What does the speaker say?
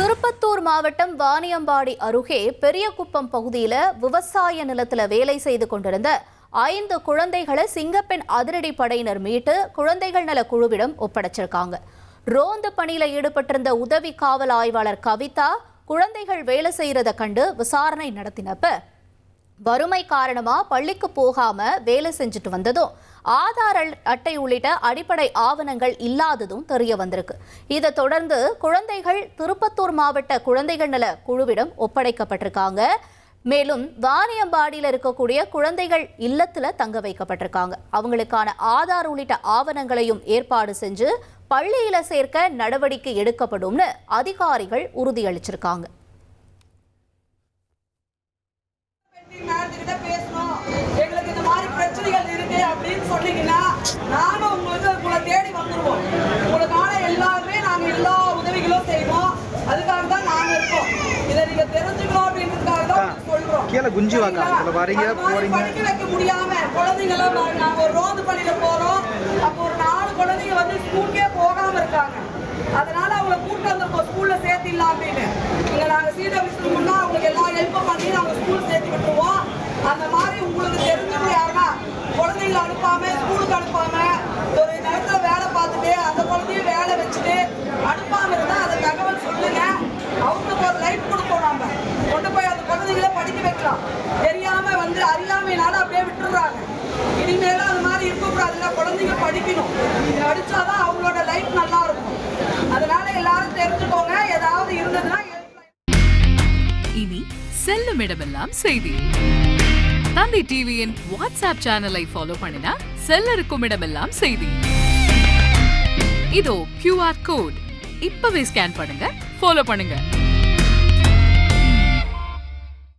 திருப்பத்தூர் மாவட்டம் வாணியம்பாடி அருகே பெரியகுப்பம் பகுதியில் விவசாய நிலத்தில் வேலை செய்து கொண்டிருந்த 5 குழந்தைகளை சிங்கப்பெண் அதிரடி படையினர் மீட்டு குழந்தைகள் நல குழுவிடம் ஒப்படைச்சிருக்காங்க. ரோந்து பணியில் ஈடுபட்டிருந்த உதவி காவல் ஆய்வாளர் கவிதா குழந்தைகள் வேலை செய்யறதை கண்டு விசாரணை நடத்தினப்ப வறுமை காரணமா பள்ளிக்கு போகாம வேலை செஞ்சுட்டு வந்ததும் ஆதார் அட்டை உள்ளிட்ட அடிப்படை ஆவணங்கள் இல்லாததும் தெரிய வந்திருக்கு. இதை தொடர்ந்து குழந்தைகள் திருப்பத்தூர் மாவட்ட குழந்தைகள் நல குழுவிடம் ஒப்படைக்கப்பட்டிருக்காங்க. மேலும் வாணியம்பாடியில் இருக்கக்கூடிய குழந்தைகள் இல்லத்துல தங்க வைக்கப்பட்டிருக்காங்க. அவங்களுக்கான ஆதார் உள்ளிட்ட ஆவணங்களையும் ஏற்பாடு செஞ்சு பள்ளியில சேர்க்க நடவடிக்கை எடுக்கப்படும்னு அதிகாரிகள் உறுதியளிச்சிருக்காங்க. நானும் உங்களை தேடி வந்துருவோம். உங்களுக்கான எல்லாருமே நாங்க எல்லா உதவிகளும் செய்வோம். அதுக்காக தான் நாங்க இருக்கோம். இதை நீங்க தெரிஞ்சுக்கணும் அப்படின்றதுக்காக தான் சொல்றோம். படிக்க வைக்க முடியாம குழந்தைங்களாம் நாங்க ஒரு ரோந்து பள்ளியில போறோம். அப்போ ஒரு 4 குழந்தைங்க வந்து ஸ்கூலுக்கே போகாம இருக்காங்க. அதனால அவங்களை கூட்டு வந்திருக்கோம் ஸ்கூல்ல சேர்த்திடலாம் அப்படின்னு. இங்க நாங்க சிடபிள்யூ முன்னா அவங்களுக்கு எல்லா ஹெல்ப்பும் பண்ணி நாங்க ஸ்கூல் சேர்த்து விட்டுருவோம். அந்த மாதிரி உங்களுக்கு தெரிஞ்சவங்க யாருன்னா குழந்தைங்களை அனுப்பாம ஸ்கூலுக்கு அனுப்பாம ஒரு நேரத்துல வேலை பார்த்துட்டு அந்த குழந்தையும் வேலை வச்சுட்டு அனுப்பாம இருந்தா அதை தகவல் சொல்லுங்க. அவங்களுக்கு ஒரு லைஃப் கொடுப்போம். நம்ம கொண்டு போய் அந்த குழந்தைங்கள படிக்க வைக்கலாம். தெரியாம வந்து அறியாமையினால அப்படியே விட்டுடுறாங்க. இனிமேலும் அந்த மாதிரி இருக்கக்கூடாதுல்ல. குழந்தைங்க படிக்கணும். படிச்சாதான் அவங்களோட லைஃப் நல்லா இருக்கும். அதனால எல்லாரும் தெரிஞ்சுக்கோங்க. ஏதாவது இருந்ததுன்னா இனி செல்லும் இடமெல்லாம் செய்தி. தந்தி டிவியின் வாட்ஸ்அப் சேனலை ஃபாலோ பண்ணினா செல்ல இருக்கும் இடமெல்லாம் செய்தி. இதோ QR கோட் இப்பவே ஸ்கேன் பண்ணுங்க, ஃபாலோ பண்ணுங்க.